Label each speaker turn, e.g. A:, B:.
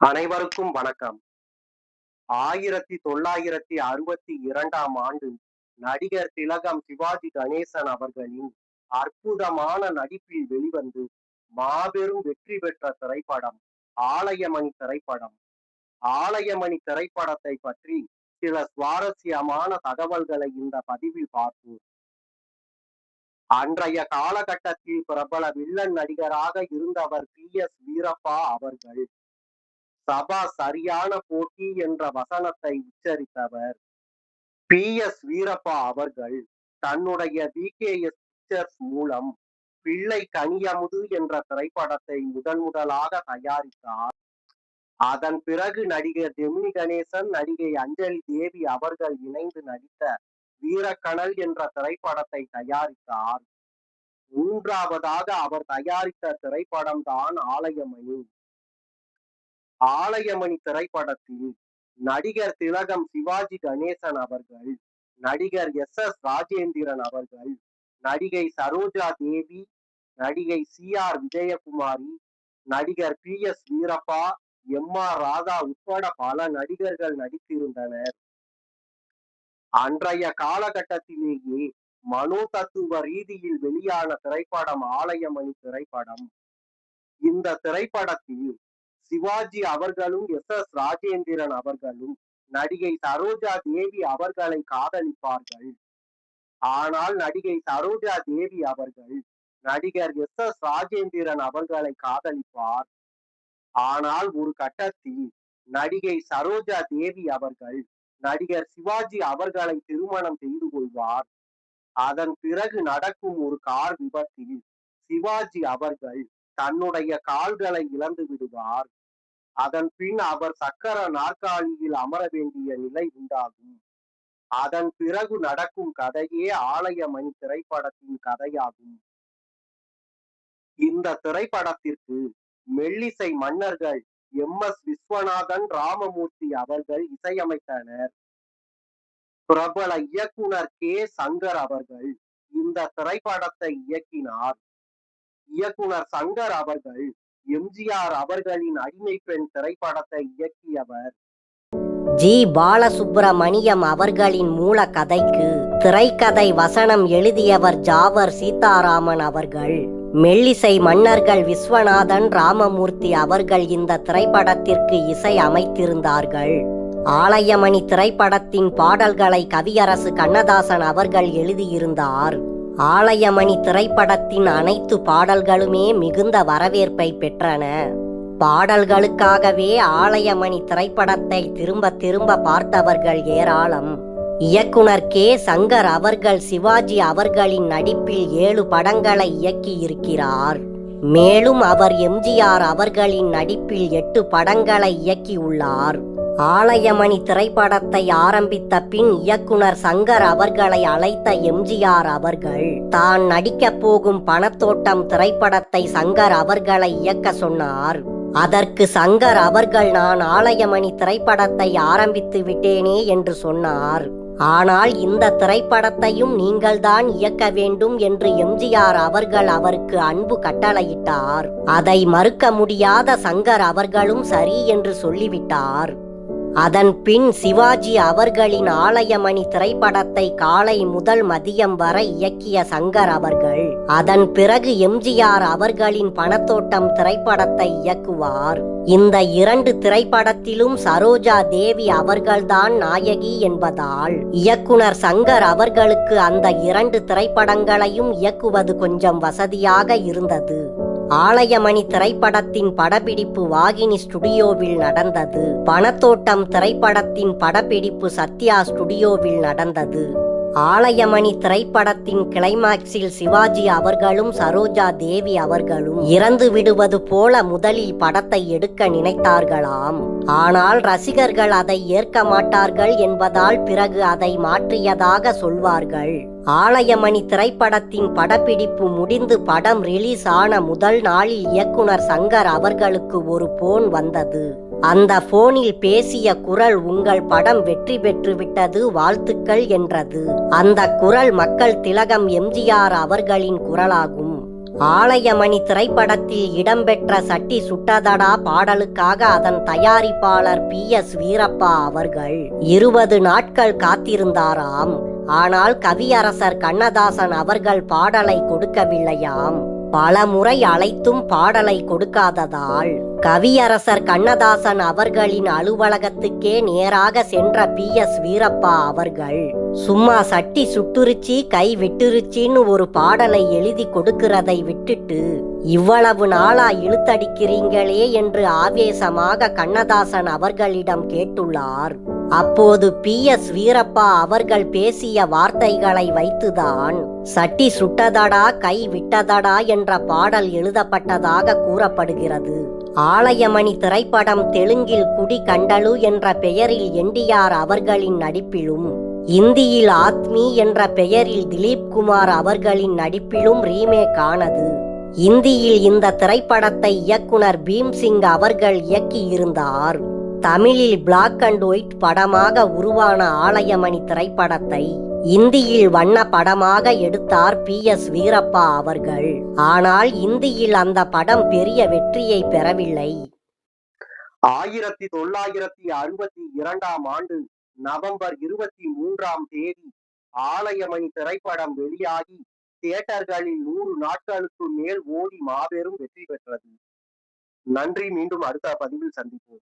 A: அனைவருக்கும் வணக்கம். 1962ஆம் ஆண்டு நடிகர் திலகம் சிவாஜி கணேசன் அவர்களின் அற்புதமான நடிப்பில் வெளிவந்து மாபெரும் வெற்றி பெற்ற திரைப்படம் ஆலயமணி திரைப்படம். ஆலயமணி திரைப்படத்தை பற்றி சில சுவாரஸ்யமான தகவல்களை இந்த பதிவில் பார்ப்போம். அன்றைய காலகட்டத்தில் பிரபல வில்லன் நடிகராக இருந்தவர் பி.எஸ். வீரப்பா அவர்கள். சபா சரியான போட்டி என்ற வசனத்தை உச்சரித்தவர். பி.எஸ். வீரப்பா அவர்கள் தன்னுடைய வி.கே.எஸ். பிக்சர்ஸ் மூலம் பிள்ளை கனியமுது என்ற திரைப்படத்தை முதலாக தயாரித்தார். அதன் பிறகு நடிகர் ஜெமினி கணேசன், நடிகை அஞ்சலி தேவி அவர்கள் இணைந்து நடித்த வீரக்கனல் என்ற திரைப்படத்தை தயாரித்தார். மூன்றாவதாக அவர் தயாரித்த திரைப்படம் தான் ஆலயமணி. ஆலயமணி திரைப்படத்தில் நடிகர் திலகம் சிவாஜி கணேசன் அவர்கள், நடிகர் எஸ்.எஸ். ராஜேந்திரன் அவர்கள், நடிகை சரோஜா தேவி, நடிகை சி.ஆர். விஜயகுமாரி, நடிகர் பி.எஸ். வீரப்பா, எம்.ஆர். ராதா உட்பட பல நடிகர்கள் நடித்திருந்தனர். அன்றைய காலகட்டத்திலேயே மனோ தத்துவ ரீதியில் வெளியான திரைப்படம் ஆலயமணி திரைப்படம். இந்த திரைப்படத்தில் சிவாஜி அவர்களும் எஸ்.எஸ். ராஜேந்திரன் அவர்களும் நடிகை சரோஜா தேவி அவர்களை காதலிப்பார்கள். ஆனால் நடிகை சரோஜா தேவி அவர்கள் நடிகர் எஸ்.எஸ். ராஜேந்திரன் அவர்களை காதலிப்பார். ஆனால் ஒரு கட்டத்தில் நடிகை சரோஜா தேவி அவர்கள் நடிகர் சிவாஜி அவர்களை திருமணம் செய்து கொள்வார். அதன் பிறகு நடக்கும் ஒரு கார் விபத்தில் சிவாஜி அவர்கள் தன்னுடைய கால்களை இழந்து விடுவார். அதன் பின் அவர் சக்கர நாற்காலியில் அமர வேண்டிய நிலை உண்டாகும். அதன் பிறகு நடக்கும் கதையே ஆலயமணி திரைப்படத்தின் கதையாகும். இந்த திரைப்படத்திற்கு மெல்லிசை மன்னர்கள் எம்.எஸ். விஸ்வநாதன், ராமமூர்த்தி அவர்கள் இசையமைத்தனர். பிரபல இயக்குனர் கே. சங்கர் அவர்கள் இந்த திரைப்படத்தை இயக்கினார். இயக்குனர் சங்கர் அவர்கள் எம்.ஜி.ஆர். அவர்களின் அடிமை பெண் திரைப்படத்தை இயக்கியவர்.
B: ஜி. பாலசுப்பிரமணியம் அவர்களின் மூல கதைக்கு திரைக்கதை வசனம் எழுதியவர் ஜாவர் சீதாராமன் அவர்கள். மெல்லிசை மன்னர்கள் விஸ்வநாதன், ராமமூர்த்தி அவர்கள் இந்த திரைப்படத்திற்கு இசை அமைத்திருந்தார்கள். ஆலயமணி திரைப்படத்தின் பாடல்களை கவியரசு கண்ணதாசன் அவர்கள் எழுதியிருந்தார். ஆலயமணி திரைப்படத்தின் அனைத்து பாடல்களுமே மிகுந்த வரவேற்பை பெற்றன. பாடல்களுக்காகவே ஆலயமணி திரைப்படத்தை திரும்ப திரும்ப பார்த்தவர்கள் ஏராளம். இயக்குனர் கே. சங்கர் அவர்கள் சிவாஜி அவர்களின் நடிப்பில் 7 படங்களை இயக்கி இருக்கிறார். மேலும் அவர் எம்.ஜி.ஆர். அவர்களின் நடிப்பில் 8 படங்களை இயக்கியுள்ளார். ஆலயமணி திரைப்படத்தை ஆரம்பித்த பின் இயக்குனர் சங்கர் அவர்களை அழைத்த எம்.ஜி.ஆர். அவர்கள் தான் நடிக்கப் போகும் பணத்தோட்டம் திரைப்படத்தை சங்கர் அவர்களை இயக்க சொன்னார். அதற்கு சங்கர் அவர்கள், நான் ஆலயமணி திரைப்படத்தை ஆரம்பித்து விட்டேனே என்று சொன்னார். ஆனால் இந்த திரைப்படத்தையும் நீங்கள்தான் இயக்க வேண்டும் என்று எம்.ஜி.ஆர். அவர்கள் அவருக்கு அன்பு கட்டளையிட்டார். அதை மறுக்க முடியாத சங்கர் அவர்களும் சரி என்று சொல்லிவிட்டார். அதன் பின் சிவாஜி அவர்களின் ஆலயமணி திரைப்படத்தை காலை முதல் மதியம் வரை இயக்கிய சங்கர் அவர்கள் அதன் பிறகு எம்.ஜி.ஆர். அவர்களின் பணத்தோட்டம் திரைப்படத்தை இயக்குவார். இந்த 2 திரைப்படத்திலும் சரோஜா தேவி அவர்கள்தான் நாயகி என்பதால் இயக்குனர் சங்கர் அவர்களுக்கு அந்த 2 திரைப்படங்களையும் இயக்குவது கொஞ்சம் வசதியாக இருந்தது. ஆலயமணி திரைப்படத்தின் படப்பிடிப்பு வாகினி ஸ்டுடியோவில் நடந்தது. பணத்தோட்டம் திரைப்படத்தின் படப்பிடிப்பு சத்யா ஸ்டுடியோவில் நடந்தது. ஆலயமணி திரைப்படத்தின் கிளைமாக்ஸில் சிவாஜி அவர்களும் சரோஜா தேவி அவர்களும் இறந்து விடுவது போல முதலில் படத்தை எடுக்க நினைத்தார்களாம். ஆனால் ரசிகர்கள் அதை ஏற்க மாட்டார்கள் என்பதால் பிறகு அதை மாற்றியதாக சொல்வார்கள். ஆலயமணி திரைப்படத்தின் படப்பிடிப்பு முடிந்து படம் ரிலீஸ் ஆன முதல் நாளில் இயக்குனர் சங்கர் அவர்களுக்கு ஒரு போன் வந்தது. அந்த போனில் பேசிய குரல், உங்கள் படம் வெற்றி பெற்று விட்டது, வாழ்த்துக்கள் என்றது. அந்த குரல் மக்கள் திலகம் எம்.ஜி.ஆர். அவர்களின் குரலாகும். ஆலயமணி திரைப்படத்தில் இடம்பெற்ற சட்டி சுட்டதடா பாடலுக்காக அதன் தயாரிப்பாளர் PS வீரப்பா அவர்கள் 20 நாட்கள் காத்திருந்தாராம். ஆனால் கவியரசர் கண்ணதாசன் அவர்கள் பாடலை கொடுக்கவில்லையாம். பல முறை அழைத்தும் பாடலை கொடுக்காததால் கவியரசர் கண்ணதாசன் அவர்களின் அலுவலகத்துக்கே நேராக சென்ற PS வீரப்பா அவர்கள் சும்மா சட்டி சுட்டுருச்சி கை விட்டுருச்சின்னு ஒரு பாடலை எழுதி கொடுக்கிறதை விட்டுட்டு இவ்வளவு நாளா இழுத்தடிக்கிறீங்களே என்று ஆவேசமாக கண்ணதாசன் அவர்களிடம் கேட்டுள்ளார். அப்போது PS வீரப்பா அவர்கள் பேசிய வார்த்தைகளை வைத்துதான் சட்டி சுட்டதடா கை விட்டதடா என்ற பாடல் எழுதப்பட்டதாக கூறப்படுகிறது. ஆலயமணி திரைப்படம் தெலுங்கில் குடி கண்டலு என்ற பெயரில் NTR அவர்களின் நடிப்பிலும் இந்தியில் ஆத்மி என்ற பெயரில் திலீப் குமார் அவர்களின் நடிப்பிலும் ரீமேக் ஆனது. இந்தியில் இந்த திரைப்படத்தை இயக்குனர் பீம்சிங் அவர்கள் இயக்கியிருந்தார். தமிழில் பிளாக் அண்ட் ஒயிட் படமாக உருவான ஆலயமணி திரைப்படத்தை இந்தியில் வண்ண படமாக எடுத்தார் PS வீரப்பா அவர்கள். ஆனால் இந்தியில் அந்த படம் பெரிய வெற்றியை பெறவில்லை.
A: 1962ஆம் ஆண்டு நவம்பர் 23ஆம் தேதி ஆலயமணி திரைப்படம் வெளியாகி தியேட்டர்களில் 100 நாட்களுக்கு மேல் ஓடி மாபெரும் வெற்றி பெற்றது. நன்றி. மீண்டும் அடுத்த பதிவில் சந்திப்போம்.